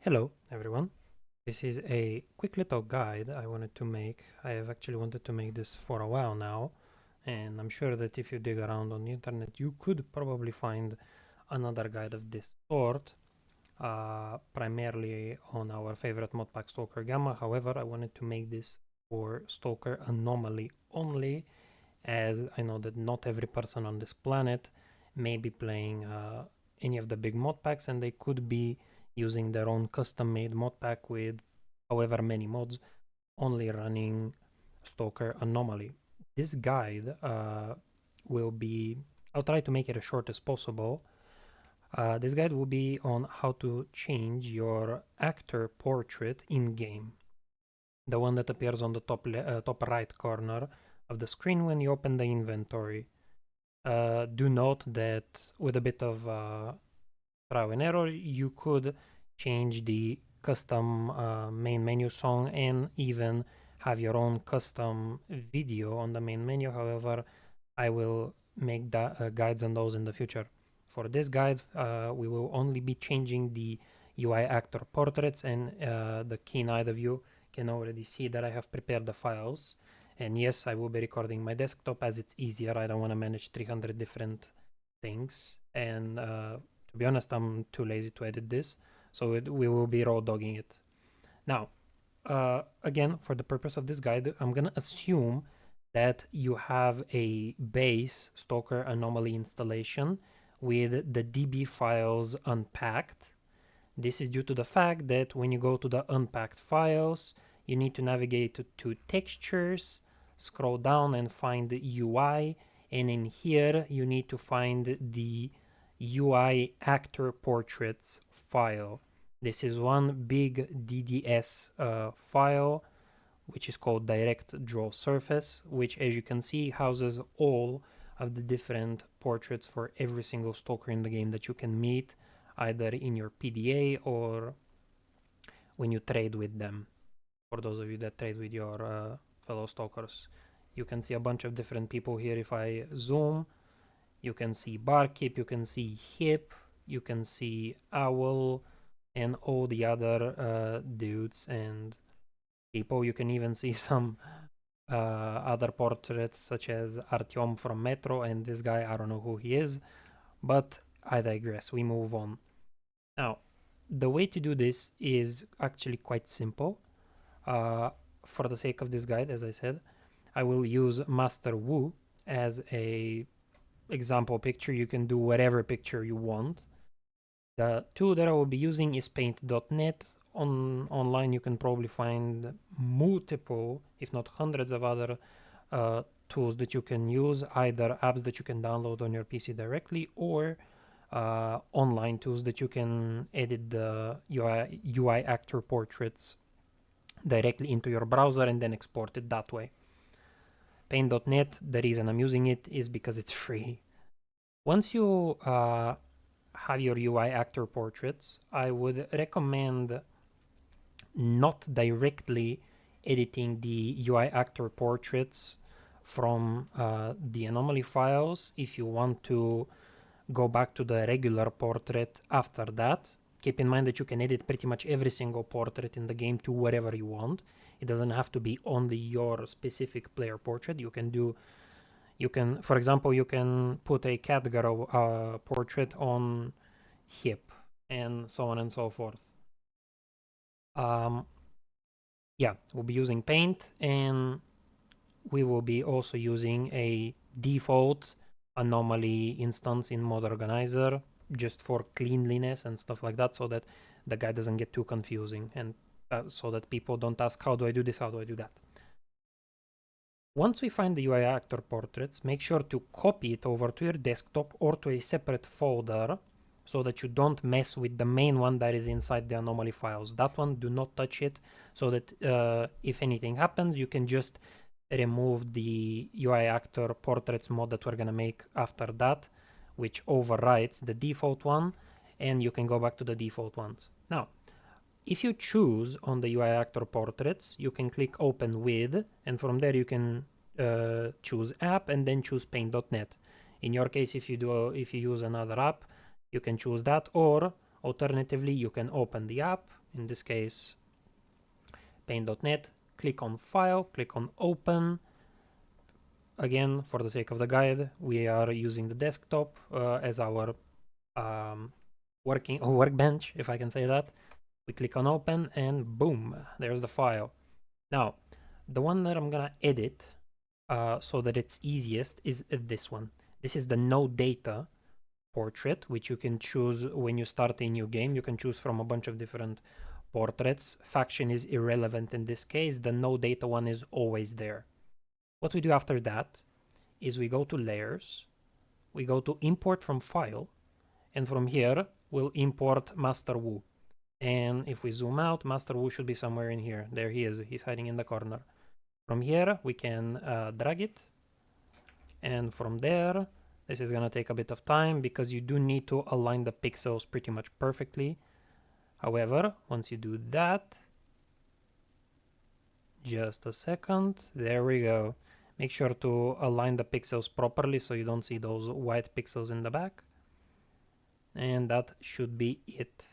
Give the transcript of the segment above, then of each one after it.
Hello everyone, this is a quick little guide I wanted to make. I have actually wanted to make this for a while now, and I'm sure that if you dig around on the internet you could probably find another guide of this sort, primarily on our favorite mod pack Stalker Gamma. However, I wanted to make this for Stalker Anomaly only, as I know that not every person on this planet may be playing any of the big mod packs, and they could be using their own custom-made mod pack with however many mods, only running Stalker Anomaly. This guide will be, I'll try to make it as short as possible. This guide will be on how to change your actor portrait in-game. The one that appears on the top right corner of the screen when you open the inventory. Do note that with a bit of trial and error, you could change the custom main menu song and even have your own custom video on the main menu. However, I will make guides on those in the future. For this guide, we will only be changing the UI actor portraits, and the keen-eyed of you can already see that I have prepared the files. And yes, I will be recording my desktop as it's easier. I don't want to manage 300 different things, and to be honest, I'm too lazy to edit this, so we will be raw dogging it. Now, again, for the purpose of this guide, I'm gonna assume that you have a base Stalker Anomaly installation with the DB files unpacked. This is due to the fact that when you go to the unpacked files, you need to navigate to textures, scroll down and find the UI, and in here you need to find the UI actor portraits file. This is one big DDS file, which is called direct draw surface, which, as you can see, houses all of the different portraits for every single stalker in the game that you can meet, either in your PDA or when you trade with them. For those of you that trade with your fellow stalkers, you can see a bunch of different people here. If I zoom, you can see Barkeep, you can see Hip, you can see Owl, and all the other dudes and people. You can even see some other portraits such as Artyom from Metro, and this guy, I don't know who he is, but I digress. We move on. Now, the way to do this is actually quite simple. For the sake of this guide, as I said, I will use Master Wu as a example picture. You can do whatever picture you want. The tool that I will be using is paint.net. Online you can probably find multiple, if not hundreds of other tools that you can use, either apps that you can download on your PC directly or online tools that you can edit the UI actor portraits directly into your browser and then export it that way. Paint.net, the reason I'm using it is because it's free. Once you have your UI actor portraits, I would recommend not directly editing the UI actor portraits from the Anomaly files. If you want to go back to the regular portrait after that, keep in mind that you can edit pretty much every single portrait in the game to whatever you want. It doesn't have to be only your specific player portrait. You can, for example, you can put a cat girl portrait on Hip, and so on and so forth. Yeah, we'll be using Paint, and we will be also using a default Anomaly instance in Mod Organizer, just for cleanliness and stuff like that, so that the guide doesn't get too confusing, and so that people don't ask, how do I do this, how do I do that? Once we find the UI actor portraits, make sure to copy it over to your desktop or to a separate folder so that you don't mess with the main one that is inside the Anomaly files. That one, do not touch it, so that if anything happens, you can just remove the UI actor portraits mod that we're gonna make after that, which overwrites the default one, and you can go back to the default ones. Now, if you choose on the UI actor portraits, you can click open with, and from there you can choose app and then choose paint.net. In your case, if you use another app, you can choose that, or alternatively, you can open the app in this case paint.net, click on File, click on Open. Again, for the sake of the guide, we are using the desktop as our workbench, if I can say that. We click on Open and boom, there's the file. Now, the one that I'm gonna edit so that it's easiest is this one. This is the no data portrait, which you can choose when you start a new game. You can choose from a bunch of different portraits. Faction is irrelevant in this case. The no data one is always there. What we do after that is we go to layers, we go to import from file, and from here we'll import Master Wu. And if we zoom out, Master Wu should be somewhere in here. There he is, he's hiding in the corner. From here we can drag it, and from there, this is gonna take a bit of time because you do need to align the pixels pretty much perfectly. However, once you do that, just a second, there we go. Make sure to align the pixels properly so you don't see those white pixels in the back. And that should be it.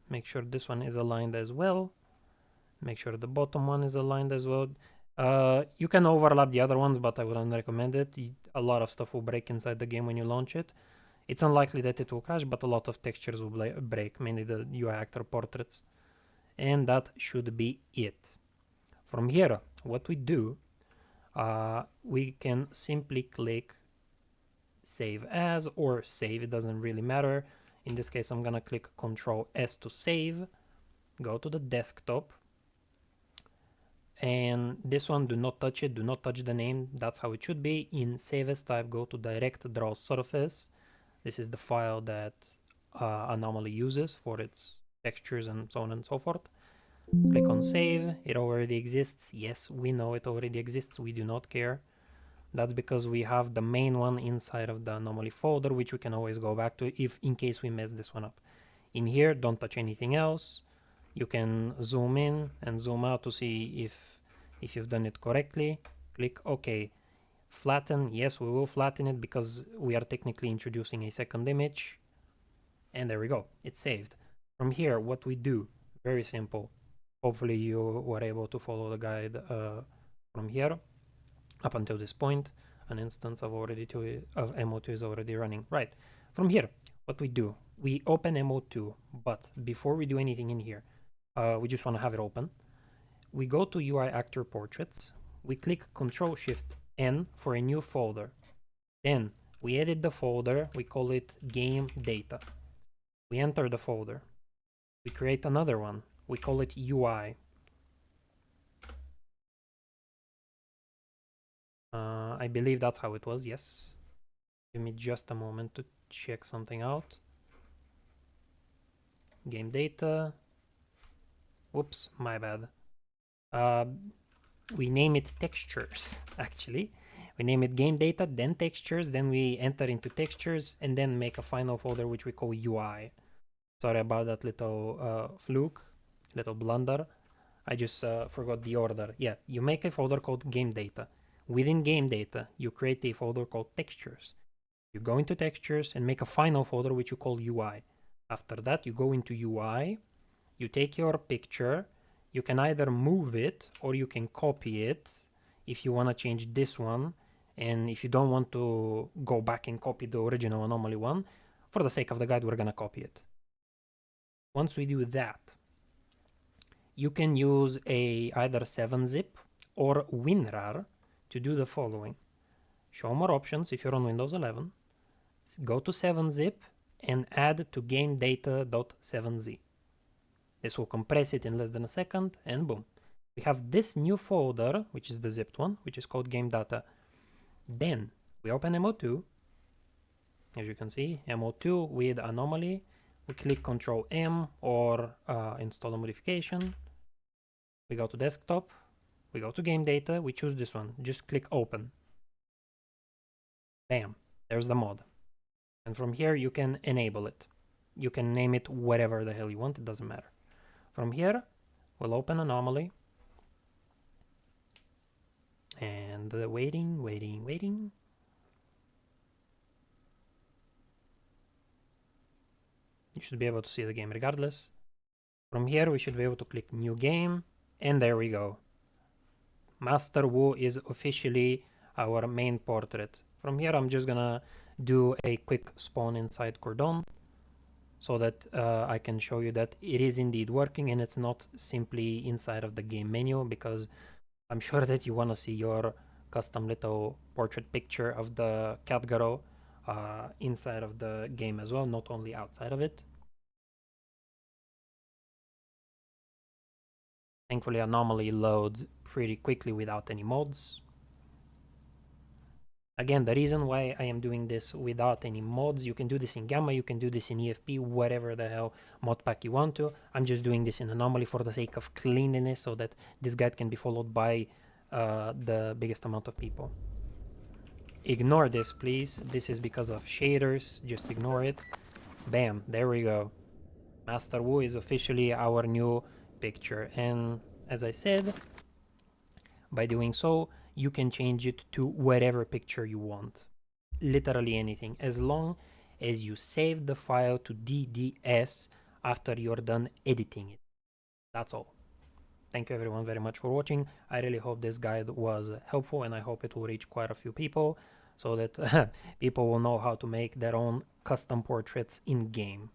Make sure this one is aligned as well. Make sure the bottom one is aligned as well. You can overlap the other ones, but I wouldn't recommend it. A lot of stuff will break inside the game when you launch it. It's unlikely that it will crash, but a lot of textures will break, mainly the UI actor portraits. And that should be it. From here, what we do, we can simply click Save As or Save, it doesn't really matter. In this case, I'm gonna click Ctrl S to save, go to the desktop, and this one, do not touch it, do not touch the name, that's how it should be. In Save As type, go to Direct Draw Surface. This is the file that Anomaly uses for its textures and so on and so forth. Click on Save, it already exists. Yes, we know it already exists, we do not care. That's because we have the main one inside of the Anomaly folder, which we can always go back to if in case we mess this one up. In here, don't touch anything else. You can zoom in and zoom out to see if you've done it correctly. Click OK. Flatten, yes, we will flatten it because we are technically introducing a second image. And there we go, it's saved. From here, what we do, very simple. Hopefully you were able to follow the guide from here. Up until this point, an instance of MO2 is already running. Right, from here, what we do, we open MO2, but before we do anything in here, we just want to have it open. We go to UI Actor Portraits, we click Ctrl-Shift-N for a new folder. Then we edit the folder, we call it Game Data. We enter the folder. We create another one, we call it UI. I believe that's how it was, yes. Give me just a moment to check something out. Game data. Whoops, my bad. We name it textures, actually. We name it game data, then textures, then we enter into textures, and then make a final folder which we call UI. Sorry about that little fluke, little blunder. I just forgot the order. Yeah, you make a folder called game data. Within game data, you create a folder called textures. You go into textures and make a final folder which you call UI. After that, you go into UI, you take your picture, you can either move it or you can copy it if you want to change this one, and if you don't want to go back and copy the original Anomaly one, for the sake of the guide, we're gonna copy it. Once we do that, you can use either 7-zip or WinRAR to do the following. Show more options if you're on Windows 11. Go to 7-zip and add to gamedata.7z. This will compress it in less than a second, and boom. We have this new folder, which is the zipped one, which is called game data. Then we open MO2. As you can see, MO2 with Anomaly. We click Ctrl M or install a modification. We go to desktop. We go to game data. We choose this one. Just click open. Bam, there's the mod. And from here you can enable it. You can name it whatever the hell you want, it doesn't matter. From here, we'll open Anomaly. And waiting. You should be able to see the game regardless. From here, we should be able to click New Game, and there we go. Master Wu is officially our main portrait. From here, I'm just gonna do a quick spawn inside Cordon so that I can show you that it is indeed working and it's not simply inside of the game menu, because I'm sure that you want to see your custom little portrait picture of the Catgaro inside of the game as well, not only outside of it. Thankfully, Anomaly loads pretty quickly without any mods. Again, the reason why I am doing this without any mods, you can do this in Gamma, you can do this in EFP, whatever the hell mod pack you want to. I'm just doing this in Anomaly for the sake of cleanliness, so that this guide can be followed by the biggest amount of people. Ignore this, please. This is because of shaders. Just ignore it. Bam, there we go. Master Wu is officially our new picture. And as I said, by doing so, you can change it to whatever picture you want. Literally anything, as long as you save the file to DDS after you're done editing it. That's all. Thank you everyone very much for watching. I really hope this guide was helpful, and I hope it will reach quite a few people so that people will know how to make their own custom portraits in game.